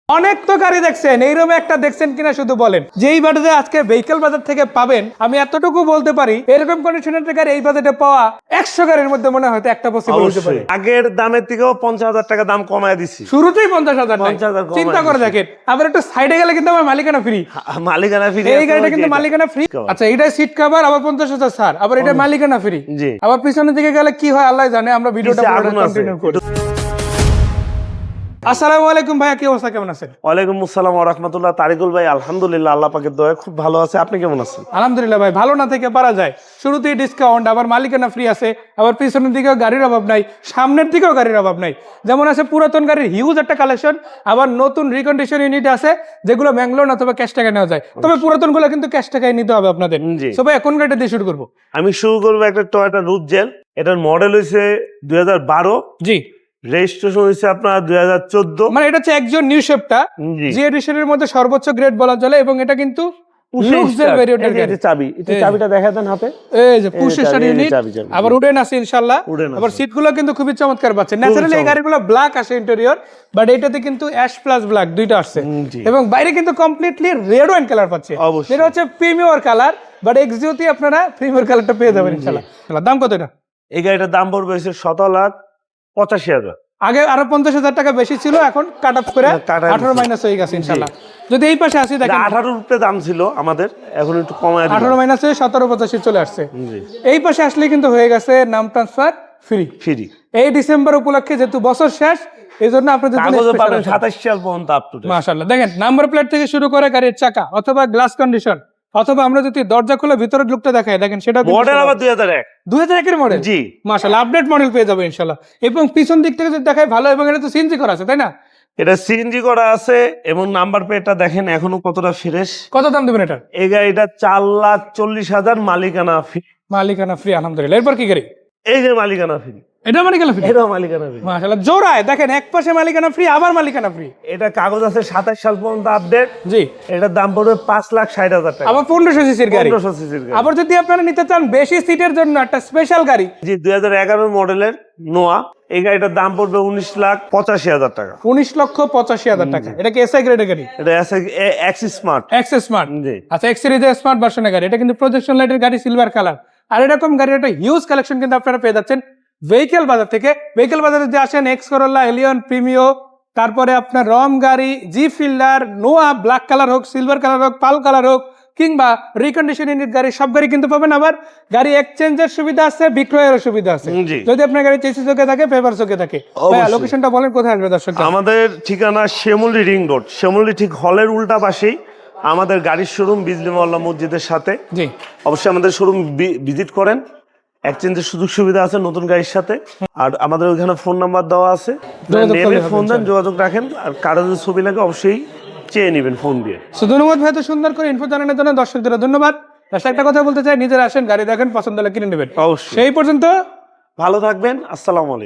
অনেক তো গাড়ি দেখছেন, এইরকম একটা দেখছেন কিনা শুধু বলেন। যেই বাজেটে আজকে ভেহিকল বাজার থেকে পাবেন, আমি এতটুকু বলতে পারি এরকম কন্ডিশনের গাড়ি এই বাজেটে পাওয়া 100 গাড়ির মধ্যে মনে হয়তো একটা পসিবল হতে পারে। আগের দামের থেকেও 50,000 টাকা দাম কমায় দিছি, শুরুতেই 50,000 চিন্তা করে দেখেন। আবার একটু সাইডে গেলে কিন্তু আমার মালিকানা ফ্রি, মালিকানা ফ্রি। এই গাড়িটা কিন্তু মালিকানা ফ্রি। আচ্ছা, এটা সিট কভার আবার 50,000 ছাড়, আবার এটা মালিকানা ফ্রি। আবার পিছনের দিকে গেলে কি হয় আল্লাহ জানে। আমরা ভিডিওটা কন্টিনিউ করি। আসসালামু আলাইকুম ভাইয়া, কি অবস্থা, কেমন আছেন? ওয়ালাইকুম আসসালাম ওয়া রাহমাতুল্লাহ। তারিকুল ভাই আলহামদুলিল্লাহ আল্লাহ পাকের দয়ায় খুব ভালো আছে। আপনি কেমন আছেন? আলহামদুলিল্লাহ ভাই, ভালো না থেকে পারা যায়। শুরুতেই ডিসকাউন্ট, আবার মালিকানা ফ্রি আছে, আবার পিছনের দিকেও গাড়ির অভাব নাই, সামনের দিকেও গাড়ির অভাব নাই। যেমন আছে পুরাতন গাড়ির হিউজ একটা কালেকশন, আবার নতুন রিকন্ডিশন ইউনিট আছে যেগুলো ব্যাঙ্গলোর অথবা ক্যাশ টাকায় নেওয়া যায়। তবে পুরাতন গুলো কিন্তু ক্যাশ টাকায় নিতে হবে আপনাদের। তো ভাই কোন গাড়িটা দিয়ে শুরু করবো? আমি শুরু করবো একটা টয়োটা রুট জেল। এটার মডেল হয়েছে 2012। জি। রেজিস্ট্রেশন হয়েছে আপনার 2014। মানে এটা হচ্ছে একজন নিউ শেপটা, যে এডিশনের মধ্যে সর্বোচ্চ গ্রেড বলা চলে। এবং এটা কিন্তু চাবিটা দেখা দেন হাতে, এই যে পুশ স্টার্ট ইউনিট, আবার উডেন আছে ইনশাআল্লাহ। আবার সিটগুলো কিন্তু খুবই চমৎকার পাচ্ছে। ন্যাচারালি এই গাড়িগুলো ব্ল্যাক আসে ইন্টেরিয়র, বাট এটাতে কিন্তু অ্যাশ প্লাস ব্ল্যাক দুইটা আসছে। এবং বাইরে কিন্তু কমপ্লিটলি রেড ওয়াইন কালার পাচ্ছে, যেটা হচ্ছে প্রিমিয়ার কালার। বাট এক্সিওতে আপনারা প্রিমিয়ার কালারটা পেয়ে যাবেন ইনশাআল্লাহ। দাম কত এটা? এই গাড়িটার দাম পড়বে 17,85,000। আগে আরো 50,000 টাকা বেশি ছিল, এখন কাট অফ করে 18 মাইনাস হয়ে গেছে ইনশাআল্লাহ। যদি এই পাশে আসি দেখেন, 18 রুপে দাম ছিল আমাদের, এখন একটু কমায় 18 মাইনাস হয়ে 17,85 চলে আসছে। এই পাশে আসলে কিন্তু হয়ে গেছে নাম ট্রান্সফার ফ্রি। এই ডিসেম্বর উপলক্ষে যেহেতু বছর শেষ, এই জন্য আপনাদের জন্য 27 সাল পর্যন্ত আপ টু ডেট। মাশাআল্লাহ। দেখেন নাম্বার প্লেট থেকে শুরু করে গাড়ির চাকা অথবা গ্লাস কন্ডিশন, অথবা আমরা যদি দরজা খুলে ভিতরের লুকটা দেখাই, দেখেন সেটা মডেল আবার 2001 এর মডেল। জি মাশাআল্লাহ, আপডেট মডেল পেয়ে যাবে ইনশাআল্লাহ। এবং পিছন দিক থেকে যদি দেখাই ভালো, এবং এটা তো সিএনজি করা আছে, তাই না? এটা সিএনজি করা আছে, এবং নাম্বার প্লেটটা দেখেন এখনো কতটা ফ্রেশ। কত দাম দেবেন এটা? এই গাড়িটা 4,40,000 মালিকানা ফ্রি। মালিকানা ফ্রি, আলহামদুলিল্লাহ। এরপর কি গাড়ি? এই যে মালিকানা ফ্রি, এটা মালিকানা ফ্রি, এটা মালিকানা ফ্রি। মাশাআল্লাহ, জোড়ায় দেখেন এক পাশে মালিকানা ফ্রি, আবার মালিকানা ফ্রি। এটা কাগজ আছে 27 সাল পর্যন্ত আপডেট। জি। এটার দাম পড়বে 5,60,000 টাকা। আবার 1500 সিসির গাড়ি। 1500 সিসির গাড়ি। আবার যদি আপনারা নিতে চান বেশি সিটের জন্য একটা স্পেশাল গাড়ি, জি 2011 মডেলের নোয়া। এই গাড়িটার দাম পড়বে 19,85,000 টাকা। 19,85,000 টাকা। এটা কি এসআই গ্রেডের গাড়ি? এটা এক্স স্মার্ট। এক্স স্মার্ট, জি। আচ্ছা, এক্স সিরিজের স্মার্ট ভার্সনের গাড়ি। এটা কিন্তু প্রজেকশন লাইটের গাড়ি, সিলভার কালার। আর এরকম গাড়ির একটা হিউজ কালেকশন কিন্তু আপনারা পেয়ে যাচ্ছেন ভেহিকল বাজার থেকে। ভেহিকল বাজারে যদি আসেন, এক্স করোলা, এলিয়ন, প্রিমিও, তারপরে আপনার রম গাড়ি, জি ফিল্ডার, নোয়া, ব্ল্যাক কালার হোক, সিলভার কালার হোক, পাল কালার হোক, কিংবা রিকন্ডিশন ইউনিট গাড়ি, সব গাড়ি কিন্তু পাবেন। আবার গাড়ি এক্সচেঞ্জের সুবিধা আছে, বিক্রয়ের সুবিধা আছে। যদি আপনার গাড়ি চেসিস চোখে থাকে, পেপার চোখে থাকে। লোকেশনটা বলেন কোথায় আসবে দর্শক? আমাদের ঠিকানা শিমুলী রিং রোড, শিমুলী ঠিক হলের উল্টা পাশেই আমাদের গাড়ির শোরুম, বিজলি মহল্লা মসজিদের সাথে। জি, অবশ্যই আমাদের শোরুম ভিজিট করেন। এক্সচেঞ্জের সুযোগ সুবিধা আছে নতুন গাড়ির সাথে। আর আমাদের ওইখানে ফোন নাম্বার দেওয়া আছে, ফোন দেন, যোগাযোগ রাখেন। আর কারো যদি ছবি লাগে অবশ্যই চেয়ে নেবেন ফোন দিয়ে। ধন্যবাদ ভাই, তো সুন্দর করে ইনফো জানানোর জন্য দর্শকদের ধন্যবাদ। একটা কথা বলতে চাই, নিজেরা আসেন, গাড়ি দেখেন, পছন্দ হলে কিনে নেবেন। অবশ্যই। সেই পর্যন্ত ভালো থাকবেন। আসসালামু আলাইকুম।